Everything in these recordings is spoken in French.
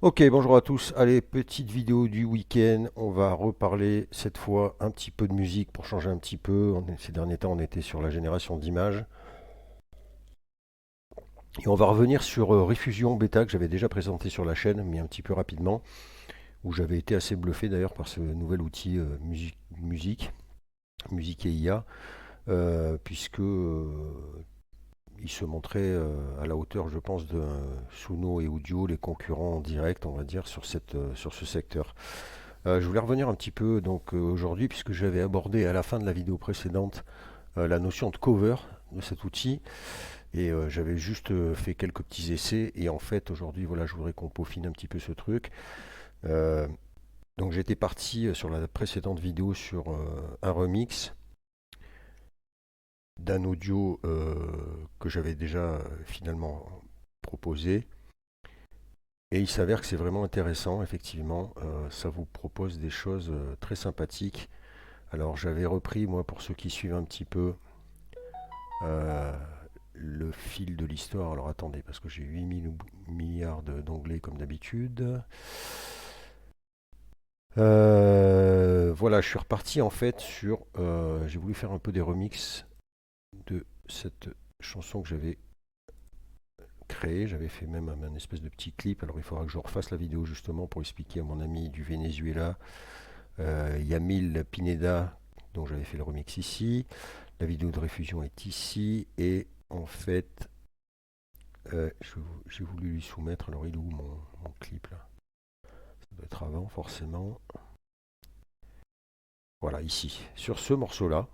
Ok, bonjour à tous. Allez, petite vidéo du week-end. On va reparler cette fois un petit peu de musique pour changer un petit peu. Ces derniers temps, on était sur la génération d'images. Et on va revenir sur Refusion Beta que j'avais déjà présenté sur la chaîne, mais un petit peu rapidement, où j'avais été assez bluffé d'ailleurs par ce nouvel outil musique et IA, puisque il se montrait à la hauteur, je pense, de Suno et Udio, les concurrents directs, on va dire, sur ce secteur. Je voulais revenir un petit peu donc aujourd'hui, puisque j'avais abordé à la fin de la vidéo précédente la notion de cover de cet outil, et j'avais juste fait quelques petits essais, et en fait aujourd'hui voilà, je voudrais qu'on peaufine un petit peu ce truc. Euh, donc j'étais parti sur la précédente vidéo sur un remix d'un audio que j'avais déjà finalement proposé. Et il s'avère que c'est vraiment intéressant, effectivement. Ça vous propose des choses très sympathiques. Alors j'avais repris, moi, pour ceux qui suivent un petit peu, euh, le fil de l'histoire. Alors attendez, parce que j'ai 8000 milliards d'onglets comme d'habitude. Voilà, je suis reparti en fait sur... j'ai voulu faire un peu des remixes de cette chanson que j'avais créée. J'avais fait même un espèce de petit clip. Alors il faudra que je refasse la vidéo justement pour expliquer à mon ami du Venezuela, Yamil Pineda, dont j'avais fait le remix ici. La vidéo de réfusion est ici. Et en fait, j'ai voulu lui soumettre. Alors il est où mon clip là? Ça doit être avant forcément. Voilà, ici. Sur ce morceau-là.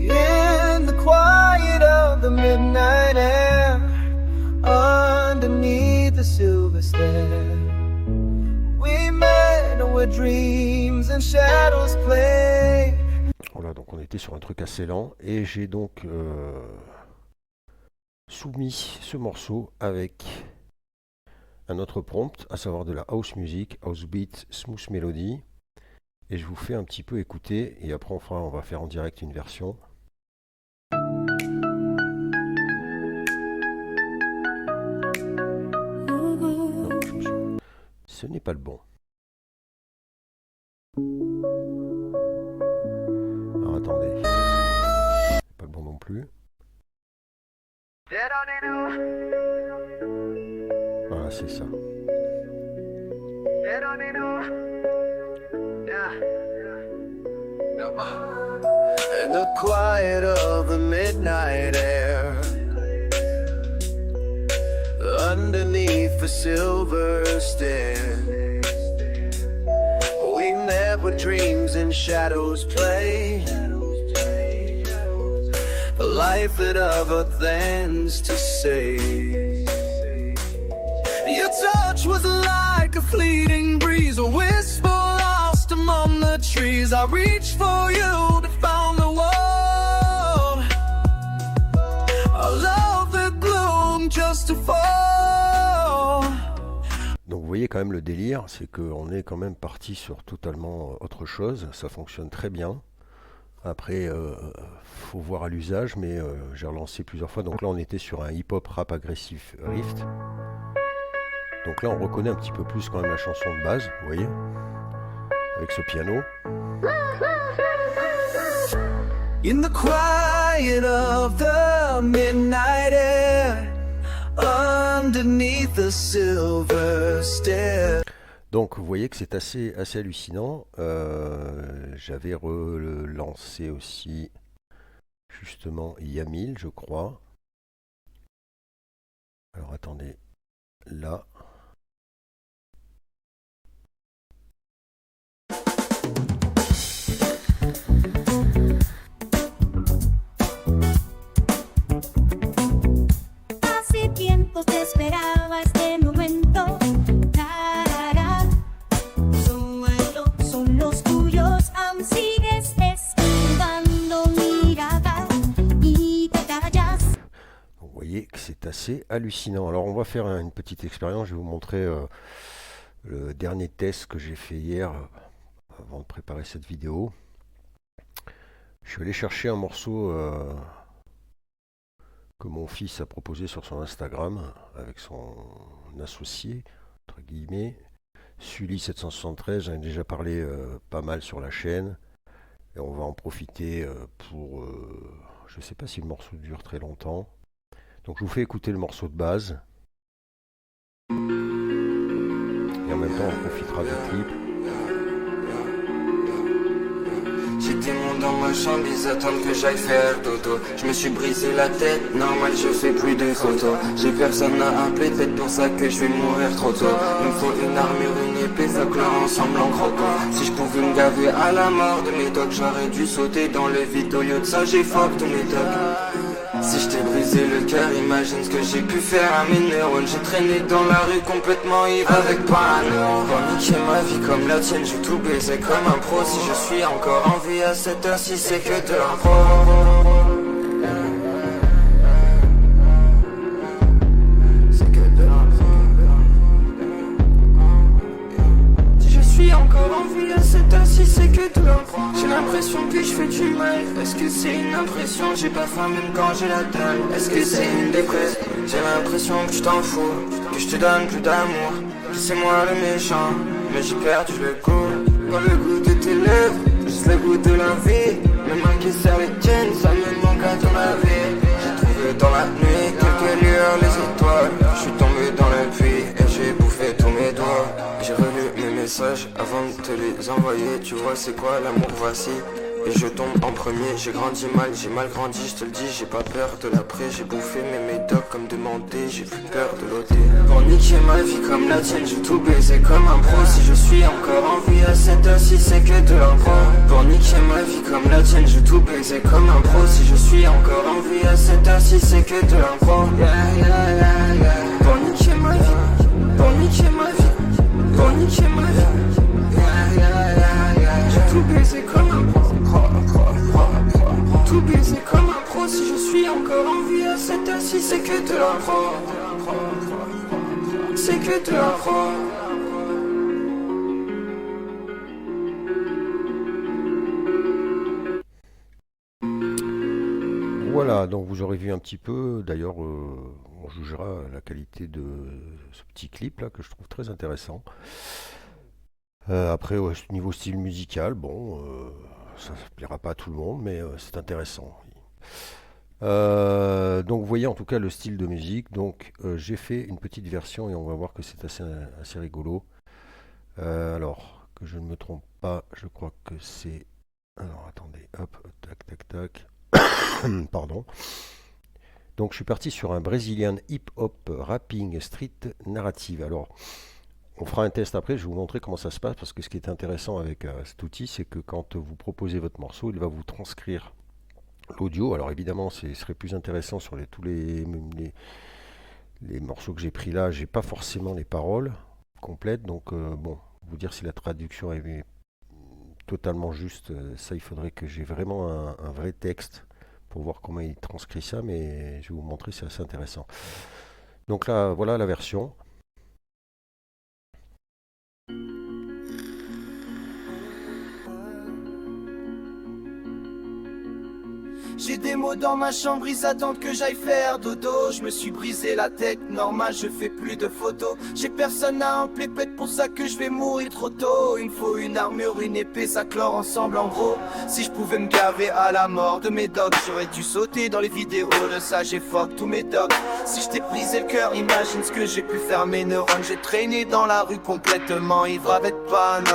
In the quiet of the midnight air, underneath the silver stare, we met where dreams and shadows play. Voilà, donc on était sur un truc assez lent. Et j'ai donc soumis ce morceau avec un autre prompt, à savoir de la house music, house beat, smooth melody. Et je vous fais un petit peu écouter. Et après on va faire en direct une version. Non, ce n'est pas le bon. Alors attendez. Pas le bon non plus. Voilà, c'est ça. In the quiet of the midnight air, underneath the silver stare, we met where dreams and shadows play. The life that other things to say. Your touch was like a fleeting breeze, a whisper lost among the trees. I reached for you to find the world, a love that bloomed just to fall. Donc vous voyez quand même le délire, c'est qu'on est quand même parti sur totalement autre chose. Ça fonctionne très bien. Après, faut voir à l'usage, mais j'ai relancé plusieurs fois. Donc là, on était sur un hip-hop rap agressif Rift. Donc là, on reconnaît un petit peu plus quand même la chanson de base, vous voyez, avec ce piano. In the quiet of the midnight air, underneath the silver stare. Donc vous voyez que c'est assez hallucinant. J'avais relancé aussi justement Yamil, je crois. Alors attendez, là. Hace tiempo te esperaba este momento. Tarara. Son los tuyos, aún sigues esquivando mirada y te callas. Vous voyez que c'est assez hallucinant. Alors on va faire une petite expérience. Je vais vous montrer le dernier test que j'ai fait hier avant de préparer cette vidéo. Je suis allé chercher un morceau que mon fils a proposé sur son Instagram avec son associé, entre guillemets, Sully773. J'en ai déjà parlé pas mal sur la chaîne. Et on va en profiter pour... je ne sais pas si le morceau dure très longtemps. Donc je vous fais écouter le morceau de base. Et en même temps on profitera du clip. J'étais mon dans ma chambre, ils attendent que j'aille faire dodo. Je me suis brisé la tête, normal je fais plus de photos. J'ai personne à appeler, peut-être pour ça que je vais mourir trop tôt. Il me faut une armure, une épée, ça clore ensemble en croco. Si je pouvais me gaver à la mort de mes dogs, j'aurais dû sauter dans le vide. Au lieu de ça j'ai fuck tous mes dogs. Si je t'ai brisé le cœur, imagine ce que j'ai pu faire à mes neurones. J'ai traîné dans la rue complètement ivre avec pas un euro. Pour niquer ma vie comme la tienne, j'ai tout baisé comme un pro. Si je suis encore en vie à cette heure-ci, c'est que de l'impro. C'est que de l'impro. Si je suis encore en vie à cette heure-ci, c'est que de l'impro. J'ai l'impression que je fais du mal. Est-ce que c'est une impression? J'ai pas faim même quand j'ai la dalle. Est-ce que c'est une dépresse? J'ai l'impression que tu t'en fous, que je te donne plus d'amour, que c'est moi le méchant, mais j'ai perdu le goût. Quand le goût de tes lèvres, juste le goût de la vie. Mes mains qui serrent les tiennes, ça me manque à ton avis. J'ai trouvé dans la nuit quelques lueurs, les étoiles. Je suis tombé dans le puits et j'ai bouffé tous mes doigts. J'ai relu mes messages avant de te les envoyer. Tu vois c'est quoi l'amour, voici. Et je tombe en premier, j'ai grandi mal, j'ai mal grandi, je te le dis, j'ai pas peur de l'après. J'ai bouffé mes médocs comme demandé, j'ai plus peur de l'ôter. Pour niquer ma vie comme la tienne, j'ai tout baisé comme un pro. Si je suis encore en vie à cette heure-ci, c'est que de l'impro. Pour niquer ma vie comme la tienne, j'ai tout baisé comme un pro. Si je suis encore en vie à cette heure-ci, c'est que de l'impro. Yeah, yeah, yeah, yeah. Pour niquer ma vie, pour niquer ma vie, pour niquer ma vie. Yeah, yeah, yeah, yeah. J'ai tout baisé comme un pro. Tout baiser comme un pro. Si je suis encore en vie à cette heure-ci, c'est que de l'impro. C'est que de l'impro. Voilà, donc vous aurez vu un petit peu, d'ailleurs on jugera la qualité de ce petit clip là que je trouve très intéressant. Après au niveau style musical, bon, ça ne plaira pas à tout le monde, mais c'est intéressant. Donc vous voyez en tout cas le style de musique, donc j'ai fait une petite version et on va voir que c'est assez rigolo. Alors, que je ne me trompe pas, je crois que c'est... Alors attendez, hop, tac, tac, tac. Pardon. Donc je suis parti sur un Brazilian hip-hop rapping street narrative. Alors on fera un test après, je vais vous montrer comment ça se passe parce que ce qui est intéressant avec cet outil, c'est que quand vous proposez votre morceau, il va vous transcrire l'audio. Alors évidemment, ce serait plus intéressant sur tous les morceaux que j'ai pris là. J'ai pas forcément les paroles complètes, donc bon, vous dire si la traduction est totalement juste, ça il faudrait que j'ai vraiment un vrai texte pour voir comment il transcrit ça, mais je vais vous montrer, c'est assez intéressant. Donc là, voilà la version. J'ai des mots dans ma chambre, ils attendent que j'aille faire dodo. Je me suis brisé la tête, normal je fais plus de photos. J'ai personne à appeler, peut-être pour ça que je vais mourir trop tôt. Il me faut une armure, une épée, ça clore ensemble en gros. Si je pouvais me gaver à la mort de mes dogs, j'aurais dû sauter dans les vidéos de ça, j'ai fuck tous mes dogs. Si je t'ai brisé le cœur, imagine ce que j'ai pu faire mes neurones. J'ai traîné dans la rue complètement ivre avec panne.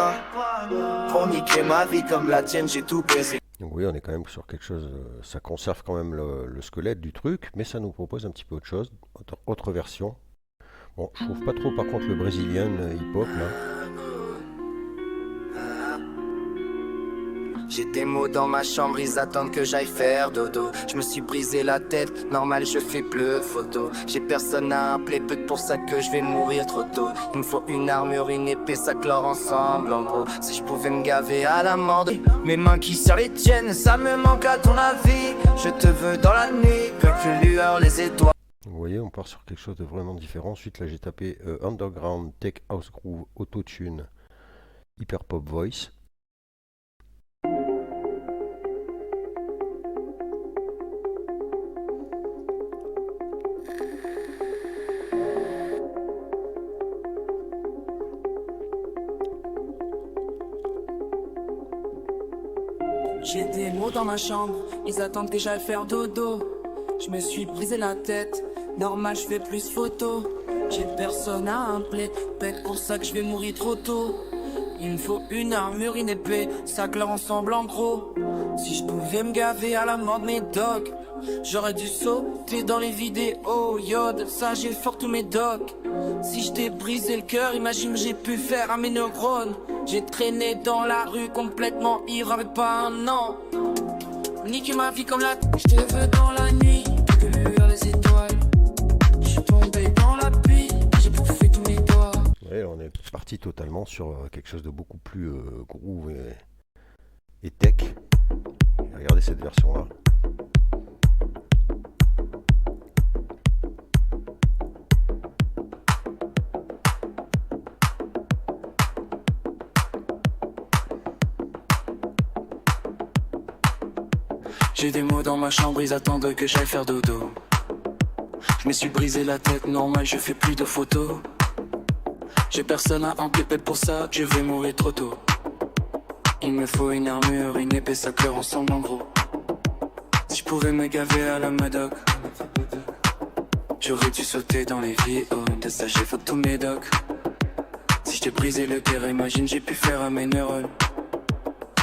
Pour niquer ma vie comme la tienne, j'ai tout baisé. Donc oui, on est quand même sur quelque chose, ça conserve quand même le squelette du truc, mais ça nous propose un petit peu autre chose, autre version. Bon, je trouve pas trop par contre le brésilien hip-hop là. J'ai des mots dans ma chambre, ils attendent que j'aille faire dodo. Je me suis brisé la tête, normal je fais plus de photos. J'ai personne à appeler, peut-être pour ça que je vais mourir trop tôt. Il me faut une armure, une épée, ça clore ensemble en gros. Si je pouvais me gaver à la mort de mes mains qui serrent les tiennes, ça me manque à ton avis. Je te veux dans la nuit, quelques lueurs, les étoiles. Vous voyez, on part sur quelque chose de vraiment différent. Ensuite là j'ai tapé Underground Tech House Groove Autotune Hyper Pop Voice. J'ai des mots dans ma chambre, ils attendent que j'aille faire dodo. Je me suis brisé la tête, normal je fais plus photo. J'ai personne à appeler, peut-être pour ça que je vais mourir trop tôt. Il me faut une armure, une épée, ça claire ensemble en gros. Si je pouvais me gaver à la mort de mes dogs, j'aurais dû sauter dans les vidéos. Yod, ça j'ai fort tous mes docs. Si je t'ai brisé le cœur, imagine j'ai pu faire à mes neurones. J'ai traîné dans la rue complètement ivre avec pas un an. Niquer ma vie comme la je te veux dans la nuit, que vers les étoiles. Je suis tombé dans la pluie, j'ai bouffé tous mes doigts. Ouais, on est parti totalement sur quelque chose de beaucoup plus groove et tech. Regardez cette version-là. J'ai des mots dans ma chambre, ils attendent que j'aille faire dodo. Je me suis brisé la tête, normal, je fais plus de photos. J'ai personne à enquêter pour ça, je vais mourir trop tôt. Il me faut une armure, une épée, ça pleure ensemble en gros. Si je pouvais me gaver à la Madoc, j'aurais dû sauter dans les vidéos. De ça j'ai fait tous mes docs. Si je t'ai brisé le cœur, imagine j'ai pu faire à mes neurones.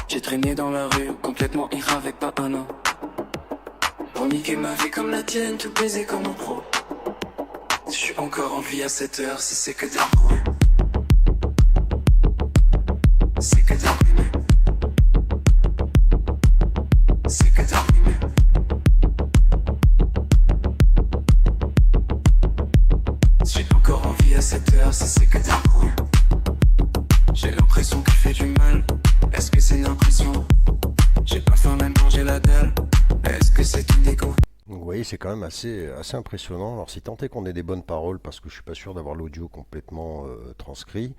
J'ai traîné dans la rue, complètement ira avec pas un an. Pour niquer ma vie comme la tienne, tout baiser comme un pro. Si je suis encore en vie à cette heure, si c'est que terminé. C'est que terminé. C'est que terminé. Si j'ai encore en vie à cette heure, si c'est que terminé. J'ai l'impression qu'il fait du mal. Est-ce que c'est une impression? J'ai pas faim même quand j'ai la dalle. Est-ce que c'est une déco? Donc vous voyez, c'est quand même assez impressionnant. Alors si tant est qu'on ait des bonnes paroles, parce que je suis pas sûr d'avoir l'audio complètement transcrit,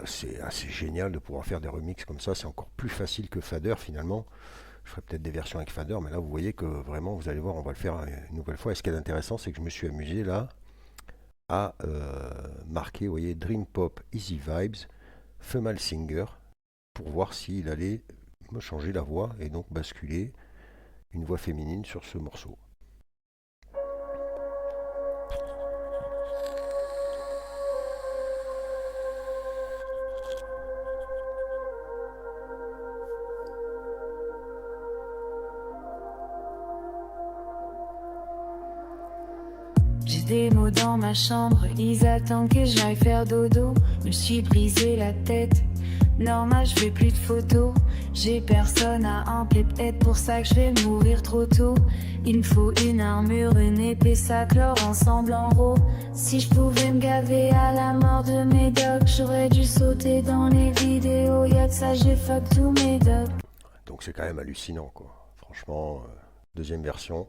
c'est assez génial de pouvoir faire des remixes comme ça. C'est encore plus facile que Fader finalement. Je ferai peut-être des versions avec Fader, mais là vous voyez que vraiment, vous allez voir, on va le faire une nouvelle fois. Et ce qui est intéressant, c'est que je me suis amusé là à marquer, vous voyez, Dream Pop Easy Vibes, Female Singer, pour voir s'il allait me changer la voix et donc basculer une voix féminine sur ce morceau. J'ai des mots dans ma chambre, ils attendent que j'aille faire dodo. Me suis brisé la tête, normal je fais plus de photos. J'ai personne à appeler, peut-être pour ça que je vais mourir trop tôt. Il me faut une armure, une épée, ça clore ensemble en gros. Si je pouvais me gaver à la mort de mes docs, j'aurais dû sauter dans les vidéos. Y'a que ça, j'ai fuck tous mes docs. Donc c'est quand même hallucinant quoi. Franchement, deuxième version.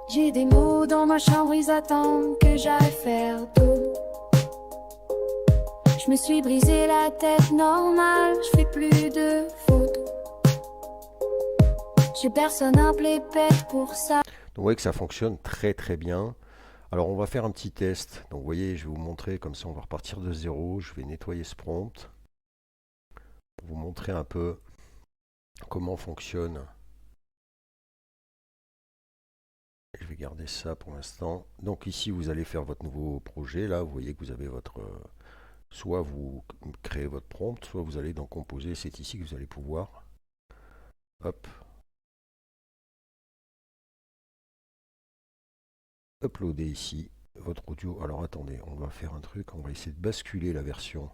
J'ai des mots dans ma chambre, ils attendent que j'aille faire dodo. Je me suis brisé la tête, normal, je fais plus de photos. J'ai personne à appeler pète pour ça. Donc vous voyez que ça fonctionne très très bien. Alors on va faire un petit test. Donc vous voyez, je vais vous montrer, comme ça on va repartir de zéro. Je vais nettoyer ce prompt pour vous montrer un peu comment fonctionne. Je vais garder ça pour l'instant. Donc ici vous allez faire votre nouveau projet. Là vous voyez que vous avez votre... soit vous créez votre prompt, soit vous allez dans composer. C'est ici que vous allez pouvoir... Hop. Uploader ici votre audio. Alors attendez, on va faire un truc. On va essayer de basculer la version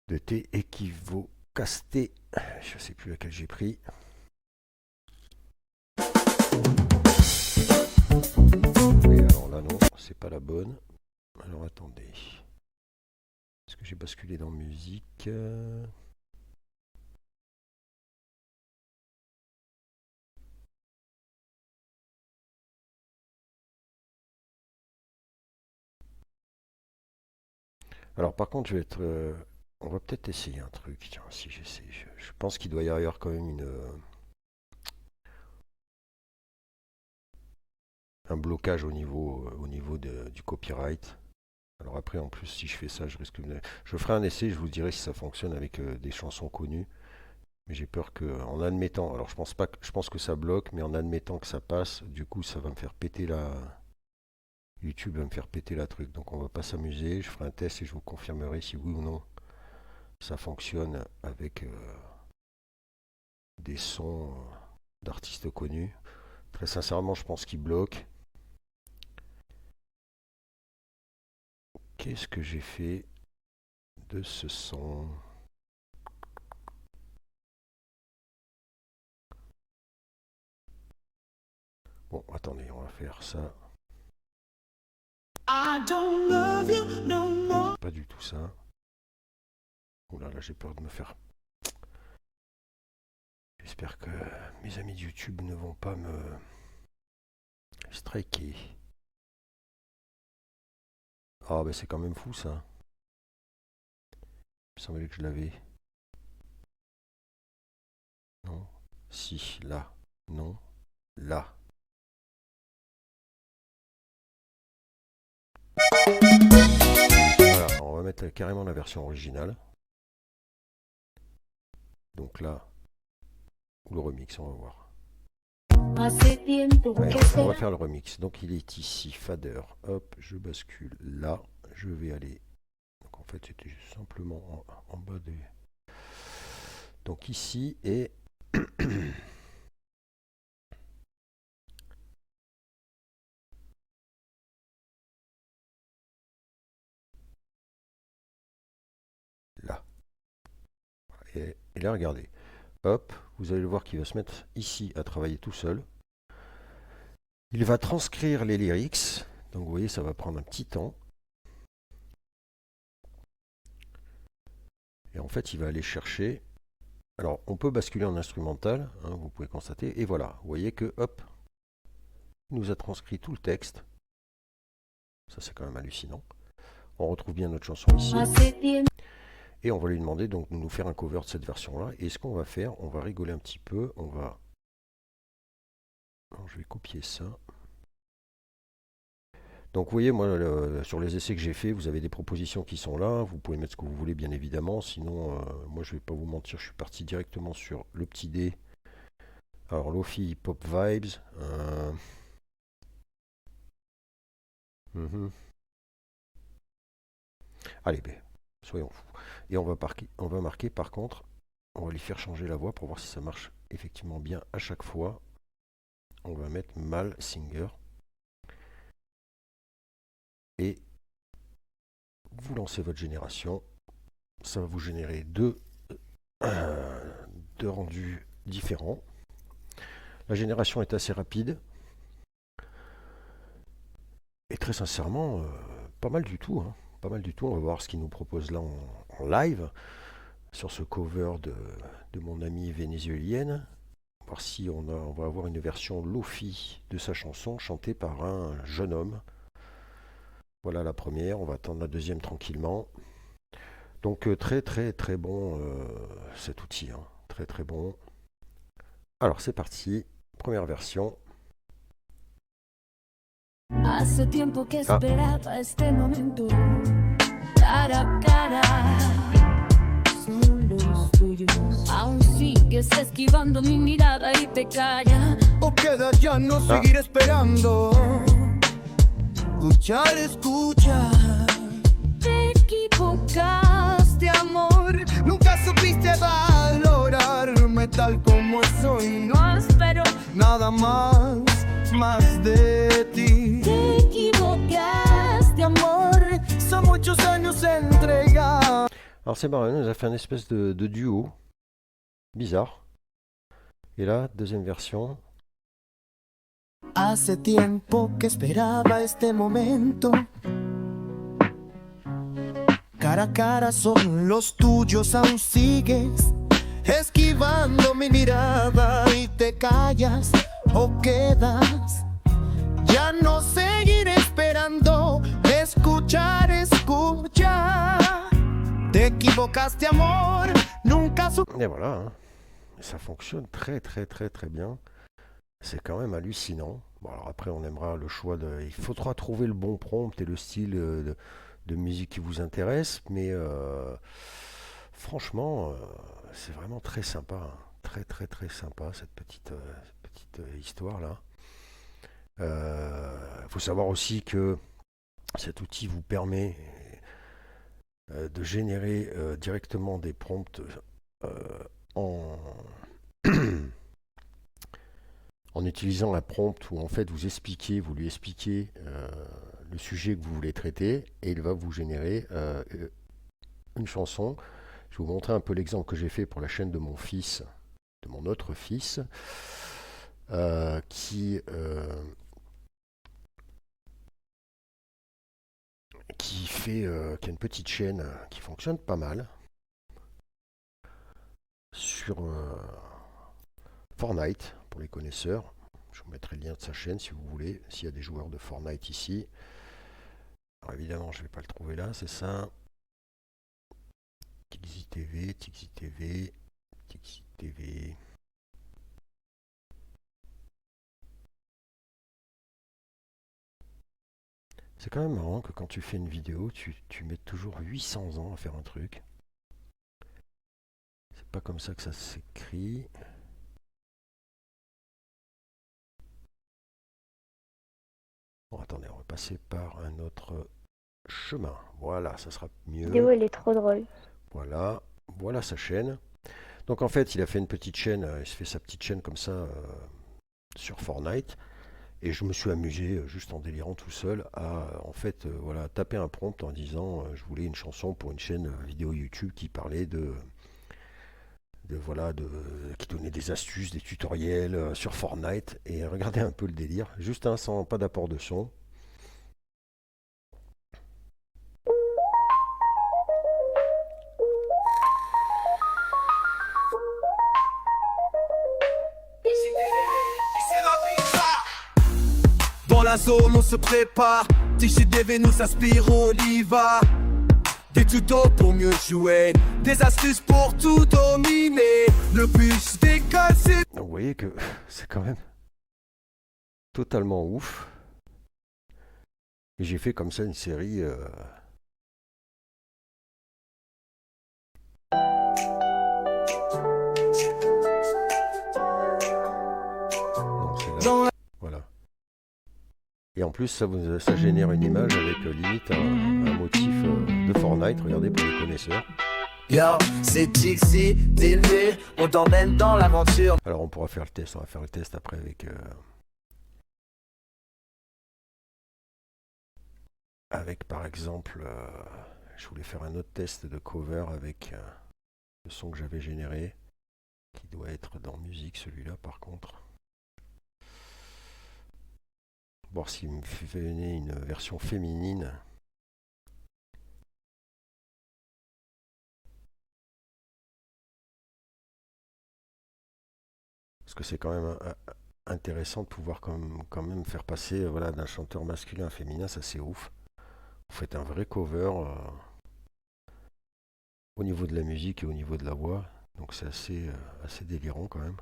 de T équivocasté. Je ne sais plus laquelle j'ai pris. Et alors là non, c'est pas la bonne. Alors attendez. Est-ce que j'ai basculé dans musique? Alors par contre, je vais être... on va peut-être essayer un truc. Tiens, si j'essaie. Je pense qu'il doit y avoir quand même un blocage au niveau du copyright. Alors après, en plus, si je fais ça, je risque de... Je ferai un essai, je vous dirai si ça fonctionne avec des chansons connues. Mais j'ai peur que, en admettant... Alors je pense que ça bloque, mais en admettant que ça passe, du coup, ça va me faire péter la... YouTube va me faire péter la truc. Donc on va pas s'amuser. Je ferai un test et je vous confirmerai si oui ou non ça fonctionne avec des sons d'artistes connus. Très sincèrement, je pense qu'il bloque. Qu'est-ce que j'ai fait de ce son? Bon, attendez, on va faire ça. I don't love you no more. Pas du tout ça. Oh là là, j'ai peur de me faire... J'espère que mes amis de YouTube ne vont pas me striker. Ah bah c'est quand même fou ça. Il me semblait que je l'avais. Non. Si, là. Non. Là. Voilà, on va mettre carrément la version originale. Donc là, ou le remix, on va voir. Ouais, on va faire le remix. Donc il est ici, fader. Hop, je bascule là. Je vais aller. Donc en fait, c'était simplement en bas des. Donc ici et. Là. Et là, regardez. Hop, vous allez le voir qu'il va se mettre ici à travailler tout seul. Il va transcrire les lyrics. Donc vous voyez, ça va prendre un petit temps. Et en fait, il va aller chercher. Alors, on peut basculer en instrumental, hein, vous pouvez constater. Et voilà, vous voyez que, hop, il nous a transcrit tout le texte. Ça, c'est quand même hallucinant. On retrouve bien notre chanson ici. Et on va lui demander donc de nous faire un cover de cette version-là. Et ce qu'on va faire, on va rigoler un petit peu. On va... Alors, je vais copier ça. Donc vous voyez, moi, sur les essais que j'ai fait, vous avez des propositions qui sont là. Vous pouvez mettre ce que vous voulez, bien évidemment. Sinon, moi, je ne vais pas vous mentir, je suis parti directement sur le petit dé. Alors, Lofi Pop Vibes. Allez, ben, soyons fous. Et on va marquer, par contre, on va lui faire changer la voix pour voir si ça marche effectivement bien à chaque fois. On va mettre Mal Singer. Et vous lancez votre génération. Ça va vous générer deux rendus différents. La génération est assez rapide. Et très sincèrement, pas mal du tout. Hein. Pas mal du tout. On va voir ce qu'il nous propose là en live. Sur ce cover de mon amie vénézuélienne. Voir si on va avoir une version Lofi de sa chanson chantée par un jeune homme. Voilà la première, on va attendre la deuxième tranquillement. Donc très très très bon cet outil, hein. Très très bon. Alors c'est parti, première version. Hace tiempo que esperaba este momento, cara a cara, son los tuyos. Aún sigues esquivando mi mirada y te callas. O queda ya no seguir esperando. Escuchar, escuchar. Te equivocaste, amor. Nunca supiste valorarme tal como soy. No espero. Nada más de ti. Te equivocaste, amor. Son muchos años entregados. Alors c'est marrant, il nous a fait une espèce de duo. Bizarre. Et là, deuxième version. Hace tiempo que esperaba este momento. Cara a cara son los tuyos, aún sigues esquivando mi mirada y te callas o quedas. Ya no seguiré esperando, escuchar, escuchar. Te equivocaste, amor, nunca su... Et voilà, hein. Et ça fonctionne très très très très bien. C'est quand même hallucinant. Bon, alors après, on aimera le choix de... Il faudra trouver le bon prompt et le style de musique qui vous intéresse, mais franchement, c'est vraiment très sympa, hein. Très très très sympa cette petite histoire-là. Il faut savoir aussi que cet outil vous permet de générer directement des prompts en, en utilisant un prompt où en fait vous lui expliquez le sujet que vous voulez traiter et il va vous générer une chanson. Je vais vous montrer un peu l'exemple que j'ai fait pour la chaîne de mon fils, de mon autre fils, qui a une petite chaîne qui fonctionne pas mal sur Fortnite pour les connaisseurs. Je vous mettrai le lien de sa chaîne si vous voulez, s'il y a des joueurs de Fortnite ici. Alors évidemment, je ne vais pas le trouver là, c'est ça. Tixi TV, Tixi TV, Tixi TV. C'est quand même marrant que quand tu fais une vidéo, tu mets toujours 800 ans à faire un truc. C'est pas comme ça que ça s'écrit. Bon, attendez, on va passer par un autre chemin. Voilà, ça sera mieux. La vidéo, elle est trop drôle. Voilà, voilà sa chaîne. Donc en fait, il a fait une petite chaîne, il se fait sa petite chaîne comme ça sur Fortnite. Et je me suis amusé, juste en délirant tout seul, à en fait voilà, taper un prompt en disant je voulais une chanson pour une chaîne vidéo YouTube qui parlait qui donnait des astuces, des tutoriels sur Fortnite. Et regardez un peu le délire, juste sans pas d'apport de son. Dans la zone on se prépare, TGDV nous aspire, on y va. Des tutos pour mieux jouer, des astuces pour tout dominer. Le bus décolle, c'est... Donc vous voyez que c'est quand même totalement ouf. Et j'ai fait comme ça une série... Non, c'est là. Dans la... Voilà. Et en plus, ça génère une image avec limite un motif de Fortnite. Regardez pour les connaisseurs. Yo, c'est Tixi TV, on t'emmène dans l'aventure. Alors on pourra faire le test. On va faire le test après avec par exemple, je voulais faire un autre test de cover avec le son que j'avais généré, qui doit être dans musique celui-là par contre. Voir s'il me fait venir une version féminine. Parce que c'est quand même intéressant de pouvoir quand même faire passer voilà, d'un chanteur masculin à féminin, ça c'est ouf. Vous faites un vrai cover au niveau de la musique et au niveau de la voix. Donc c'est assez délirant quand même.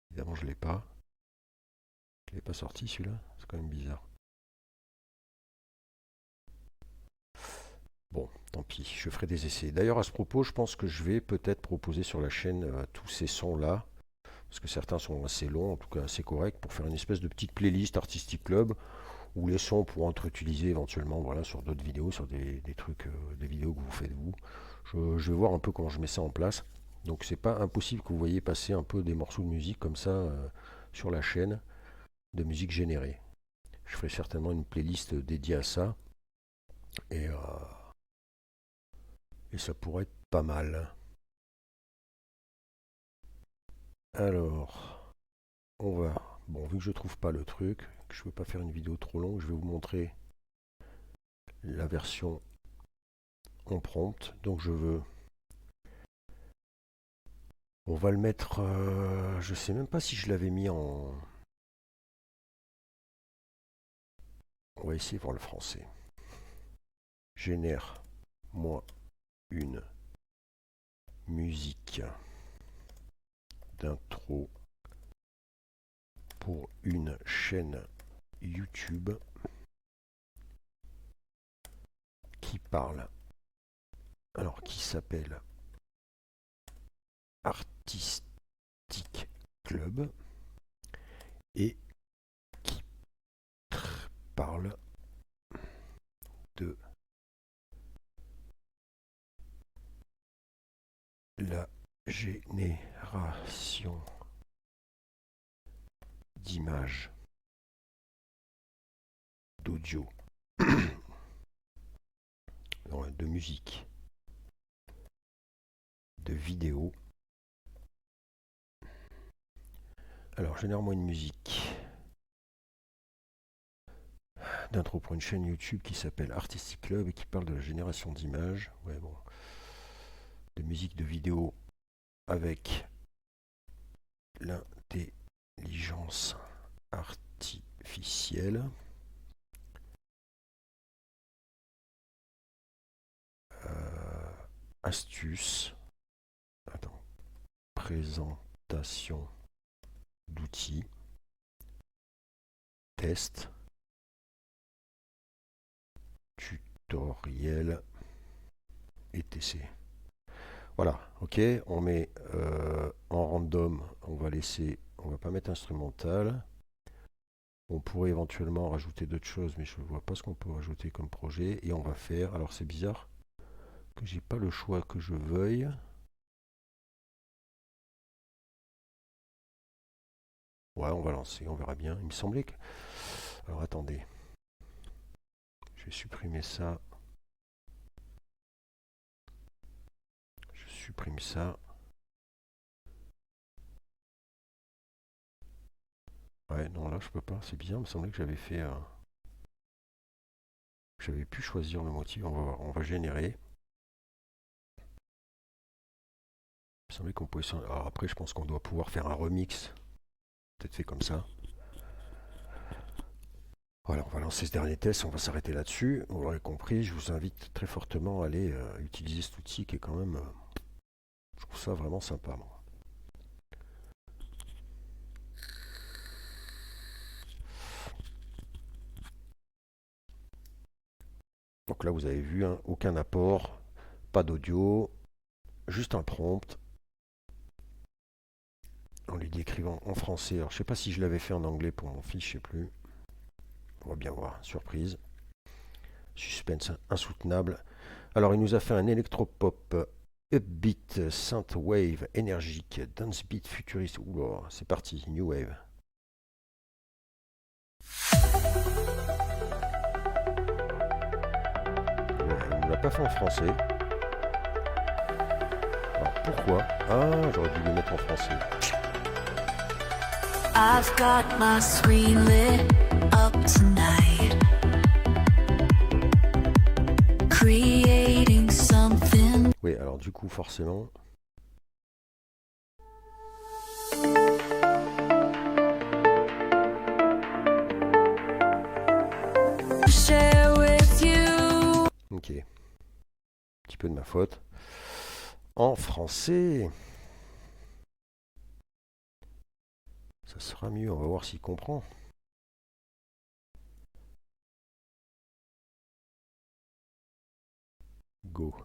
Évidemment je l'ai pas. Je l'ai pas sorti celui-là. C'est quand même bizarre. Bon, tant pis, je ferai des essais. D'ailleurs, à ce propos, je pense que je vais peut-être proposer sur la chaîne tous ces sons-là, parce que certains sont assez longs, en tout cas assez corrects, pour faire une espèce de petite playlist Artistic Club, où les sons pourront être utilisés éventuellement voilà, sur d'autres vidéos, sur des trucs, des vidéos que vous faites vous. Je vais voir un peu comment je mets ça en place. Donc c'est pas impossible que vous voyez passer un peu des morceaux de musique comme ça sur la chaîne, de musique générée. Je ferai certainement une playlist dédiée à ça. Et ça pourrait être pas mal. Alors, on va... Bon, vu que je trouve pas le truc, que je veux pas faire une vidéo trop longue, je vais vous montrer la version en prompt. Donc je veux... On va le mettre... je sais même pas si je l'avais mis en... On va essayer de voir le français. Génère-moi une musique d'intro pour une chaîne YouTube qui parle, alors qui s'appelle Artistic Club et qui parle de la génération d'images, d'audio, de musique, de vidéo. Alors, généralement une musique d'intro pour une chaîne YouTube qui s'appelle Artistic Club et qui parle de la génération d'images. Ouais, bon. De musique, de vidéo avec l'intelligence artificielle. Astuce. Attends. Présentation d'outils. Test. Tutoriel. etc. Voilà, ok, on met en random, on va pas mettre instrumental. On pourrait éventuellement rajouter d'autres choses, mais je ne vois pas ce qu'on peut rajouter comme projet. Et on va faire, alors c'est bizarre que j'ai pas le choix que je veuille. Ouais, on va lancer, on verra bien. Il me semblait que... Alors attendez. Je vais supprimer ça. Je supprime ça. Ouais, non, là, je peux pas. C'est bizarre, il me semblait que j'avais fait... J'avais pu choisir le motif. On va voir, on va générer. Il me semblait qu'on pouvait... Alors après, je pense qu'on doit pouvoir faire un remix. Peut-être fait comme ça. Voilà, on va lancer ce dernier test, on va s'arrêter là-dessus. Vous l'aurez compris, je vous invite très fortement à aller utiliser cet outil qui est quand même... je trouve ça vraiment sympa, moi. Donc là, vous avez vu, hein, aucun apport, pas d'audio, juste un prompt. En lui décrivant en français. Alors, je sais pas si je l'avais fait en anglais pour mon fils, je sais plus. On va bien voir, surprise. Suspense insoutenable. Alors, il nous a fait un électropop upbeat, synthwave, énergique, dance beat futuriste. Oula, c'est parti, new wave. Il ne l'a pas fait en français. Alors pourquoi? Ah, j'aurais dû le mettre en français. I've got my screen lit up tonight, creating something. Oui, alors du coup, forcément. Share with you. Ok. Un petit peu de ma faute. En français. Ça sera mieux, on va voir s'il comprend. Go.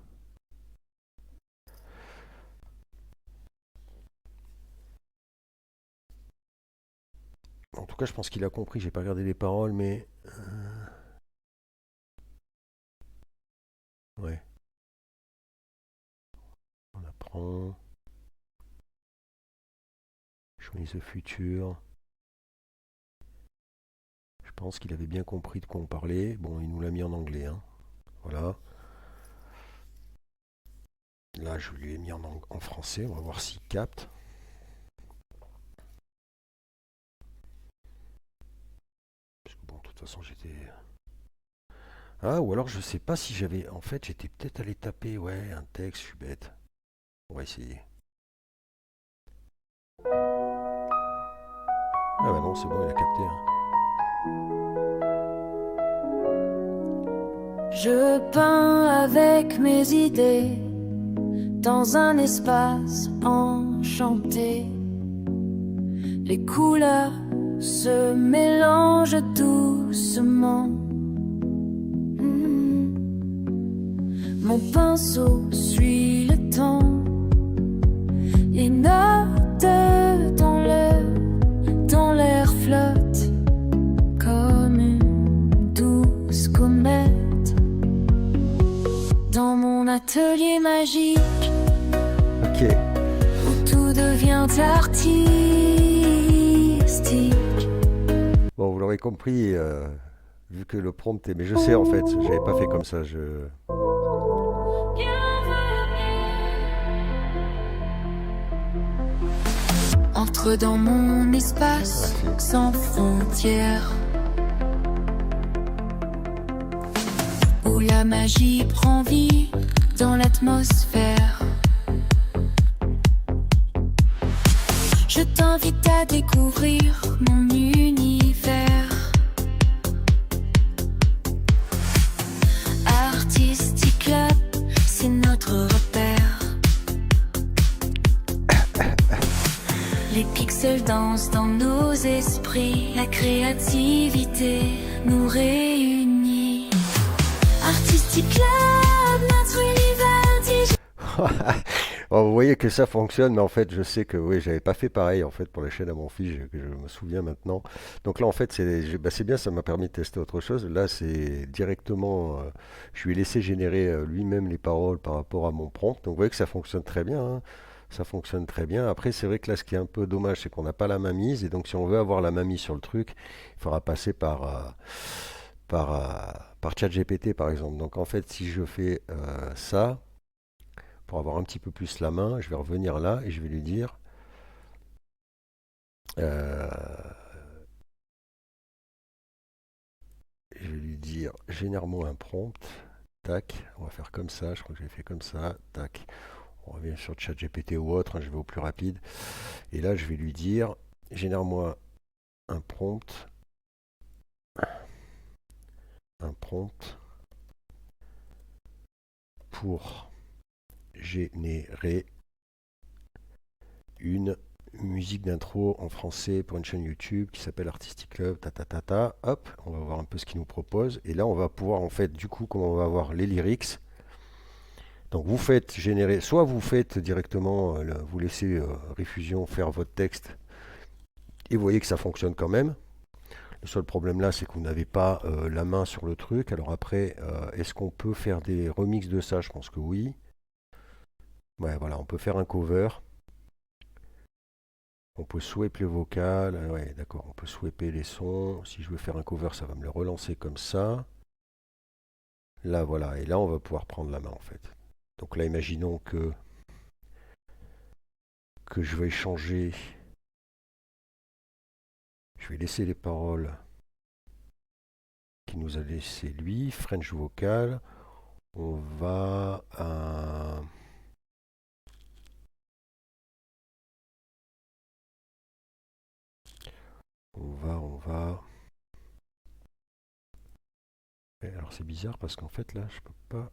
En tout cas, je pense qu'il a compris. J'ai pas regardé les paroles, mais... ouais. On apprend. Choisis ce futur. Je pense qu'il avait bien compris de quoi on parlait. Bon, il nous l'a mis en anglais, hein. Voilà. Là, je lui ai mis en français. On va voir s'il capte. Parce que bon, de toute façon, j'étais... Ah, ou alors je sais pas si j'avais... En fait, j'étais peut-être allé taper, ouais, un texte, je suis bête. On va essayer. Ah bah non, c'est bon, il a capté, hein. Je peins avec mes idées dans un espace enchanté. Les couleurs se mélangent doucement. Mon pinceau suit le temps. Les notes dans l'air flottent comme une douce comète. Dans mon atelier magique, Ok. où tout devient artistique. Bon, vous l'aurez compris, vu que le prompt est... Mais je sais en fait, j'avais pas fait comme ça. Entre dans mon espace sans frontières, où la magie prend vie dans l'atmosphère. Je t'invite à découvrir mon univers. Artistic Club, c'est notre repère. Les pixels dansent dans nos esprits. La créativité nous réunit. Artistic Club, notre univers digital. Bon, vous voyez que ça fonctionne, mais en fait, je sais que oui, j'avais pas fait pareil en fait pour la chaîne à mon fils, que je me souviens maintenant. Donc là, en fait, c'est bien, ça m'a permis de tester autre chose. Là, c'est directement, je lui ai laissé générer lui-même les paroles par rapport à mon prompt. Donc vous voyez que ça fonctionne très bien, hein. Ça fonctionne très bien. Après, c'est vrai que là, ce qui est un peu dommage, c'est qu'on n'a pas la main mise. Et donc, si on veut avoir la main mise sur le truc, il faudra passer par ChatGPT, par exemple. Donc, en fait, si je fais ça, pour avoir un petit peu plus la main, je vais revenir là et je vais lui dire euh, génère-moi un prompt. Tac, on va faire comme ça. Je crois que j'ai fait comme ça. Tac. On revient sur ChatGPT ou autre, hein, je vais au plus rapide. Et là, je vais lui dire génère-moi un prompt. Un prompt pour générer une musique d'intro en français pour une chaîne YouTube qui s'appelle Artistic Club, ta ta ta ta. Hop, on va voir un peu ce qu'il nous propose. Et là, on va pouvoir en fait, du coup, comme on va avoir les lyrics. Donc vous faites générer, soit vous faites directement, vous laissez Réfusion faire votre texte et vous voyez que ça fonctionne quand même. Le seul problème là, c'est que vous n'avez pas la main sur le truc. Alors après, est-ce qu'on peut faire des remixes de ça? Je pense que oui. Ouais, voilà, on peut faire un cover. On peut swipe le vocal. Ouais, d'accord, on peut swiper les sons. Si je veux faire un cover, ça va me le relancer comme ça. Là, voilà. Et là, on va pouvoir prendre la main en fait. Donc là, imaginons que je vais changer. Je vais laisser les paroles qu'il nous a laissé lui. French vocal. On va on va. Alors c'est bizarre parce qu'en fait là, je peux pas.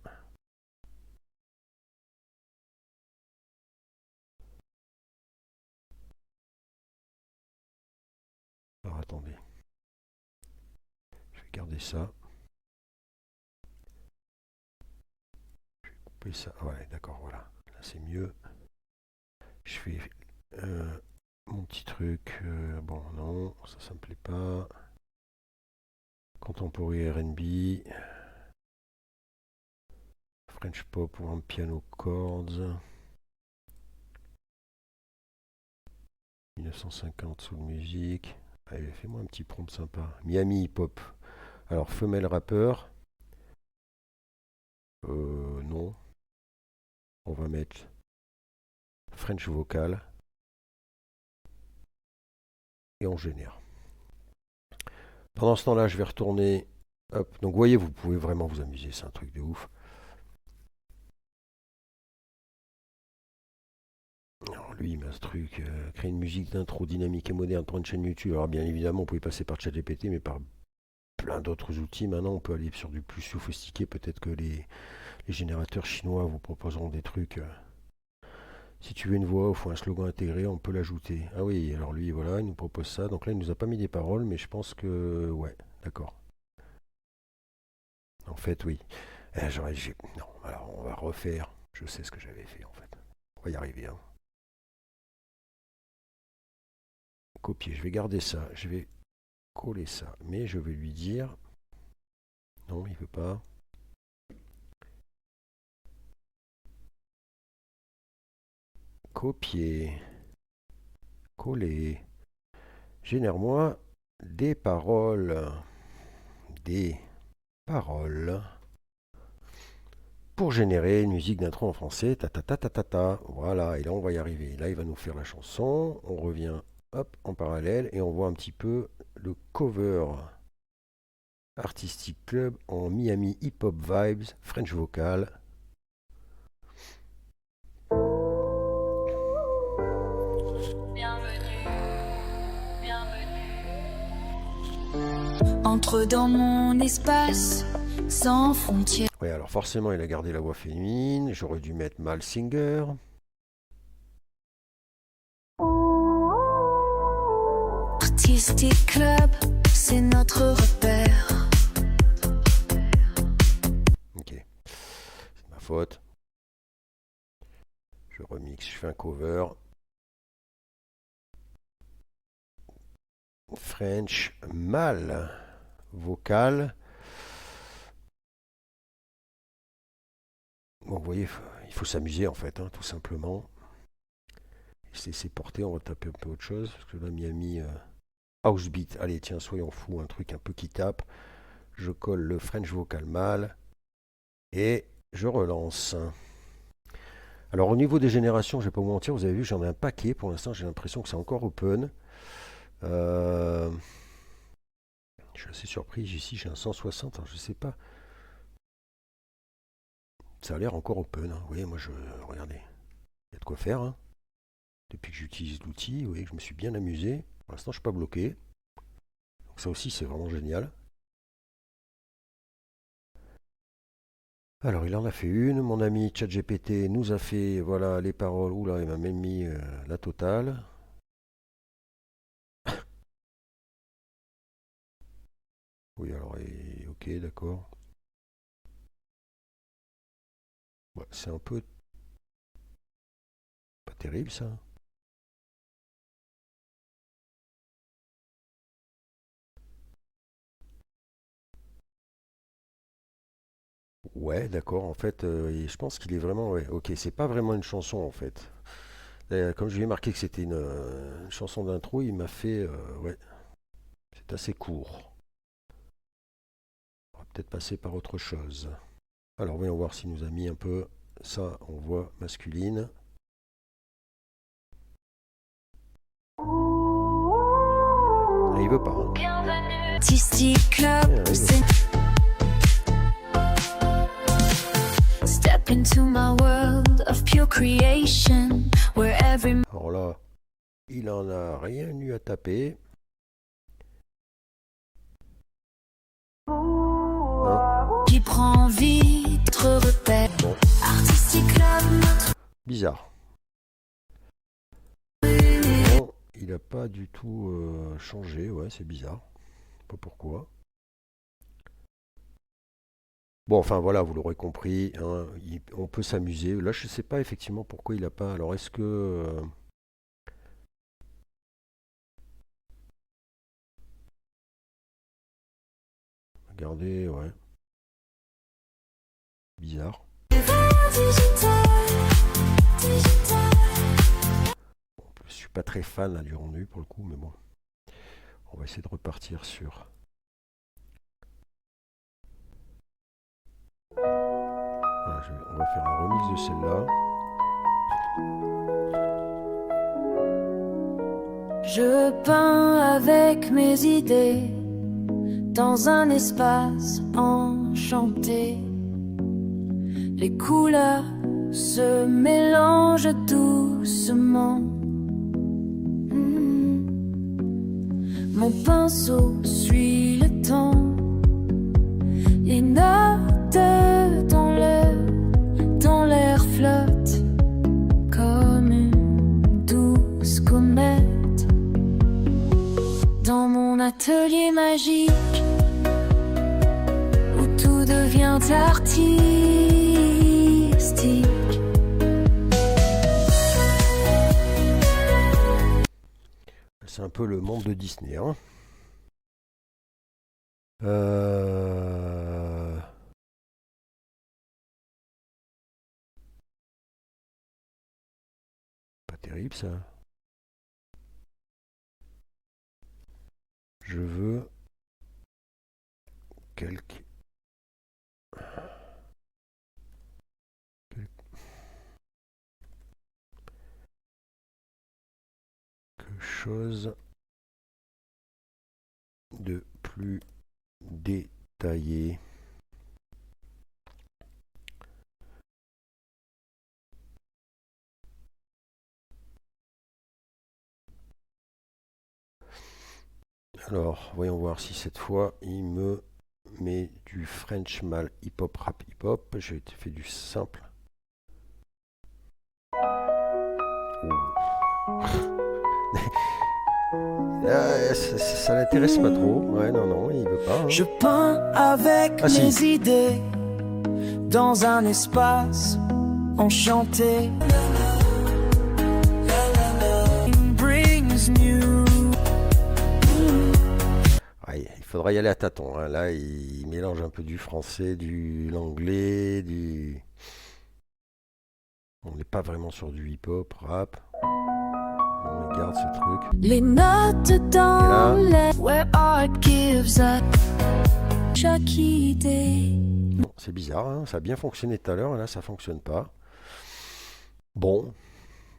Alors attendez. Je vais garder ça. Je vais couper ça. Ah ouais, d'accord, voilà. Là c'est mieux. Je fais mon petit truc. Bon, non, ça me plaît pas. Contemporary R&B. French pop ou un piano chords. 1950 soul music. Allez, fais-moi un petit prompt sympa. Miami hip hop. Alors, femelle rappeur. Non. On va mettre French vocal. Et on génère. Pendant ce temps-là, je vais retourner. Hop. Donc, vous voyez, vous pouvez vraiment vous amuser. C'est un truc de ouf. Alors, lui, il m'a ce truc. Créer une musique d'intro dynamique et moderne pour une chaîne YouTube. Alors, bien évidemment, vous pouvez passer par ChatGPT, mais par plein d'autres outils. Maintenant, on peut aller sur du plus sophistiqué. Peut-être que les générateurs chinois vous proposeront des trucs. Si tu veux une voix ou un slogan intégré, on peut l'ajouter. Ah oui, alors lui, voilà, il nous propose ça. Donc là, il nous a pas mis des paroles, mais je pense que... Ouais, d'accord. En fait, oui. Non, alors on va refaire. Je sais ce que j'avais fait, en fait. On va y arriver, hein. Copier, je vais garder ça. Je vais coller ça. Mais je vais lui dire... Non, il veut pas. Copier. Coller. Génère-moi des paroles. Des paroles. Pour générer une musique d'intro en français. Ta ta ta ta ta ta. Voilà, et là on va y arriver. Là il va nous faire la chanson. On revient hop en parallèle et on voit un petit peu le cover Artistic Club en Miami Hip Hop Vibes, French Vocal. Entre dans mon espace sans frontières. Ouais, alors forcément il a gardé la voix féminine. J'aurais dû mettre male singer. Artistic Club, c'est notre repère. Ok, c'est ma faute. Je remixe, je fais un cover. French male vocal. Bon, vous voyez, il faut s'amuser en fait, hein, tout simplement. C'est porté, on va taper un peu autre chose. Parce que là, Miami House Beat. Allez, tiens, soyons fous, un truc un peu qui tape. Je colle le French vocal male. Et je relance. Alors, au niveau des générations, je ne vais pas vous mentir, vous avez vu, j'en ai un paquet. Pour l'instant, j'ai l'impression que c'est encore open. Je suis assez surpris. Ici, j'ai un 160. Alors, je ne sais pas. Ça a l'air encore open. Hein. Vous voyez, moi, regardez. Il y a de quoi faire. Hein. Depuis que j'utilise l'outil, vous voyez que je me suis bien amusé. Pour l'instant, je ne suis pas bloqué. Donc, ça aussi, c'est vraiment génial. Alors, il en a fait une. Mon ami ChatGPT nous a fait, voilà, les paroles. Oula, il m'a même mis la totale. Oui, alors, ok, d'accord. Ouais, c'est un peu pas terrible, ça. Ouais, d'accord. En fait, je pense qu'il est vraiment... Ouais, ok, c'est pas vraiment une chanson, en fait. Comme je lui ai marqué que c'était une chanson d'intro, il m'a fait... ouais, c'est assez court. On va peut-être passer par autre chose. Alors, voyons voir s'il nous a mis un peu... Ça, on voit masculine. Et il veut pas. Hein. Artistic Club, Ouais, il veut c'est... Step into my world of pure creation, where every Alors là, il en a rien eu à taper. Non. qui prend vie d'être repère. Bon, Artistic Club, notre bizarre. Non, il n'a pas du tout changé. Ouais, c'est bizarre. Pas pourquoi. Bon, enfin voilà, vous l'aurez compris. Hein, on peut s'amuser. Là, je ne sais pas effectivement pourquoi il n'a pas. Alors, est-ce que... regardez, ouais. Bizarre. Bon, je suis pas très fan là, du rendu pour le coup, mais bon. On va essayer de repartir sur... Voilà, on va faire un remix de celle-là. Je peins avec mes idées dans un espace enchanté. Les couleurs se mélangent doucement. Mon pinceau suit le temps flotte comme une douce comète dans mon atelier magique où tout devient artistique. C'est un peu le monde de Disney, hein. Pas terrible ça. Je veux quelque chose de plus détaillé. Alors, voyons voir si cette fois il me met du French mal hip-hop rap hip-hop. J'ai fait du simple. Ça l'intéresse pas trop. Ouais, non, il veut pas. Hein. Je peins avec mes idées dans un espace enchanté. Brings new. Ouais, il faudra y aller à tâtons. Hein. Là, il mélange un peu du français, du l'anglais, du. On n'est pas vraiment sur du hip-hop, rap. On regarde ce truc. Les notes dans les where art gives up chaque idée. Bon, c'est bizarre, hein. Ça a bien fonctionné tout à l'heure, là ça fonctionne pas. Bon,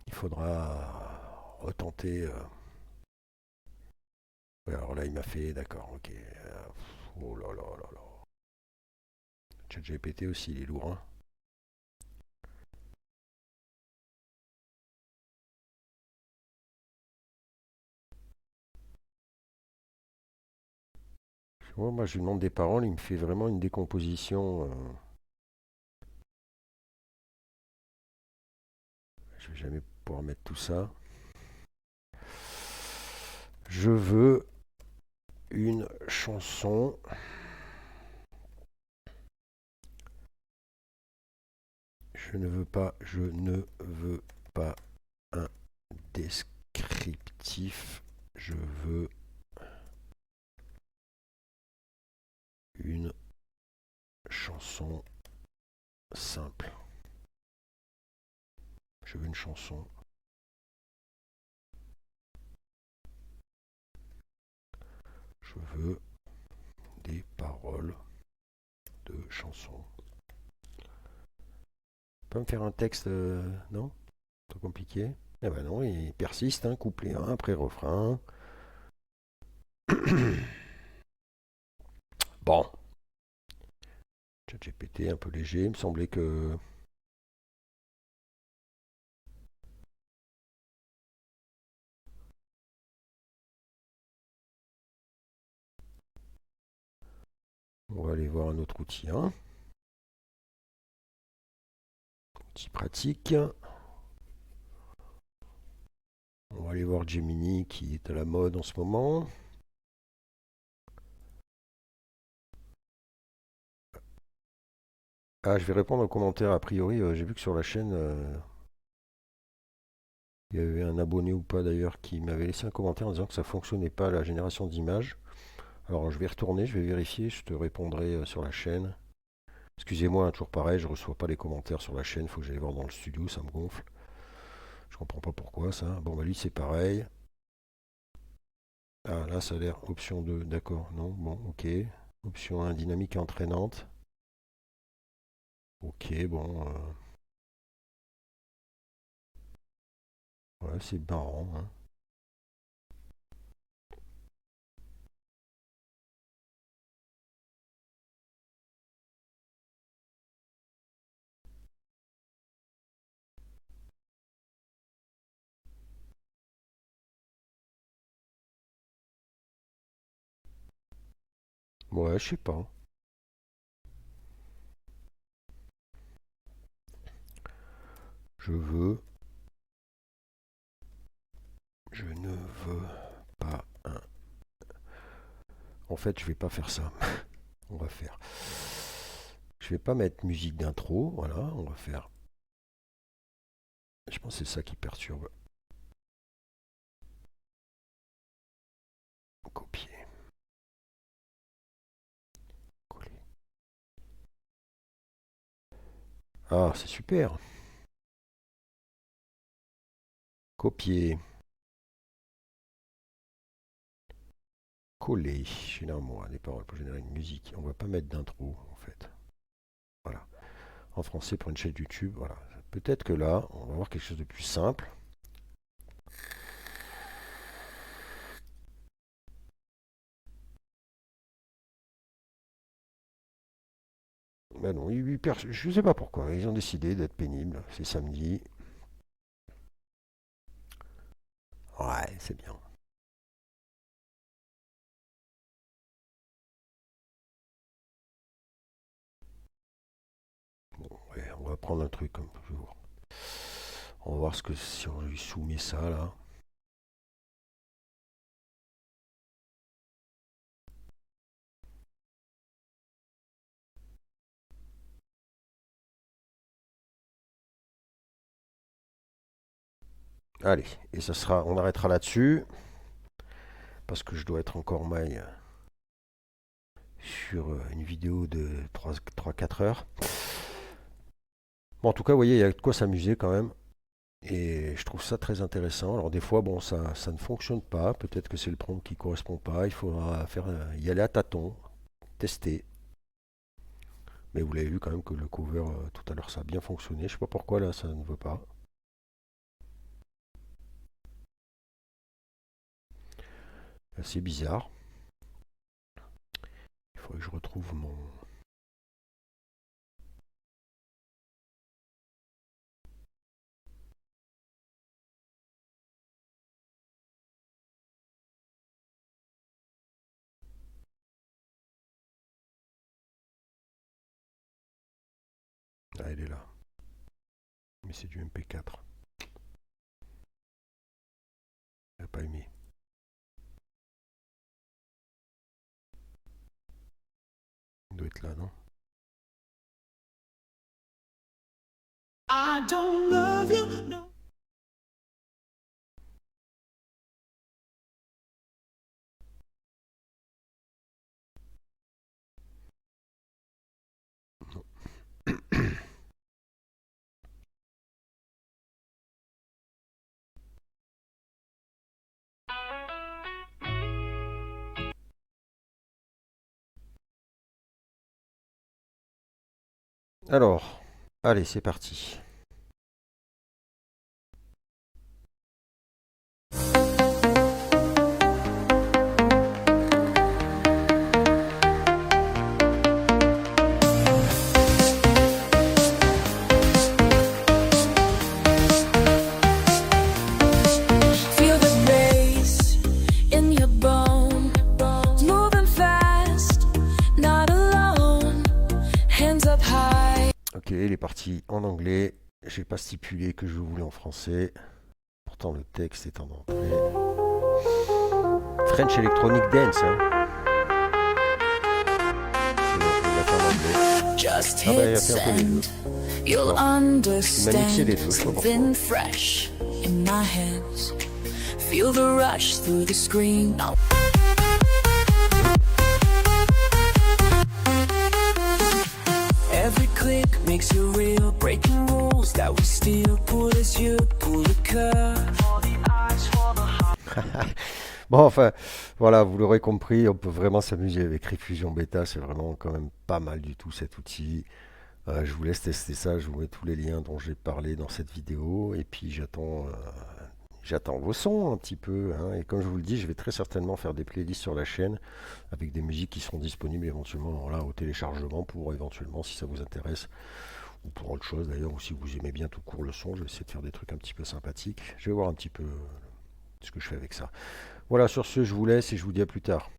il faudra retenter. Ouais, alors là il m'a fait, d'accord, ok. Oh là là là là. ChatGPT aussi, il est lourd, hein. Ouais, moi, je lui demande des paroles, il me fait vraiment une décomposition. Je vais jamais pouvoir mettre tout ça. Je veux une chanson. Je ne veux pas un descriptif. Je veux une chanson simple. Je veux une chanson. Je veux des paroles de chansons. Pas me faire un texte, non? Trop compliqué. Eh ben non, il persiste, hein, couplet 1 après refrain. Bon. ChatGPT un peu léger, il me semblait que. On va aller voir un autre outil, hein. Outil pratique. On va aller voir Gemini qui est à la mode en ce moment. Ah, je vais répondre aux commentaires. A priori, j'ai vu que sur la chaîne, il y avait un abonné ou pas d'ailleurs qui m'avait laissé un commentaire en disant que ça fonctionnait pas la génération d'images. Alors je vais retourner, je vais vérifier, je te répondrai sur la chaîne. Excusez-moi, hein, toujours pareil, je reçois pas les commentaires sur la chaîne, faut que j'aille voir dans le studio, ça me gonfle. Je comprends pas pourquoi ça. Bon bah lui c'est pareil. Ah là ça a l'air option 2, d'accord, non, bon, ok. Option 1, dynamique et entraînante. Ok, bon. Ouais, c'est marrant, hein. Ouais, je sais pas. Je veux. Je ne veux pas un. En fait, je vais pas faire ça. On va faire. Je vais pas mettre musique d'intro. Voilà, on va faire. Je pense que c'est ça qui perturbe. Copier. Coller. Ah, c'est super. Copier. Coller. Générer un mot, des paroles pour générer une musique. On va pas mettre d'intro en fait. Voilà. En français pour une chaîne YouTube. Voilà. Peut-être que là, on va avoir quelque chose de plus simple. Ben non, je ne sais pas pourquoi. Ils ont décidé d'être pénibles. C'est samedi. Ouais, c'est bien. Bon, ouais, on va prendre un truc comme toujours. On va voir ce que si on lui soumet ça là. Allez, et ça sera, on arrêtera là-dessus parce que je dois être encore maille sur une vidéo de 3-4 heures. Bon, en tout cas, vous voyez, il y a de quoi s'amuser quand même. Et je trouve ça très intéressant. Alors des fois, bon, ça ne fonctionne pas. Peut-être que c'est le prompt qui ne correspond pas. Il faudra faire, y aller à tâtons, tester. Mais vous l'avez vu quand même que le cover tout à l'heure, ça a bien fonctionné. Je ne sais pas pourquoi là, ça ne veut pas. C'est bizarre. Il faudrait que je retrouve mon... Ah, elle est là. Mais c'est du MP4. Elle n'a pas aimé. Il doit être là, non? I don't love you, no. Alors, allez, c'est parti. Feel the bass in your bone, moving fast, not alone, hands up high. Ok, il est parti en anglais. J'ai pas stipulé que je voulais en français. Pourtant, le texte est en entrée. French Electronic Dance, hein. Il a fait en anglais. Just Ah bah, il hit a fait un peu les deux. send, you'll Il m'a mixé understand. les deux, je sais pas pourquoi. Something fresh in my hands. Feel the rush through the screen. Now Every click makes you real, breaking rules that we steal. Pull as you pull the curve. Bon, enfin, voilà, vous l'aurez compris, on peut vraiment s'amuser avec Refusion Beta. C'est vraiment quand même pas mal du tout cet outil. Je vous laisse tester ça. Je vous mets tous les liens dont j'ai parlé dans cette vidéo. Et puis j'attends vos sons un petit peu, hein. Et comme je vous le dis, je vais très certainement faire des playlists sur la chaîne avec des musiques qui seront disponibles éventuellement là, au téléchargement pour éventuellement, si ça vous intéresse, ou pour autre chose d'ailleurs, ou si vous aimez bien tout court le son, je vais essayer de faire des trucs un petit peu sympathiques. Je vais voir un petit peu ce que je fais avec ça. Voilà, sur ce, je vous laisse et je vous dis à plus tard.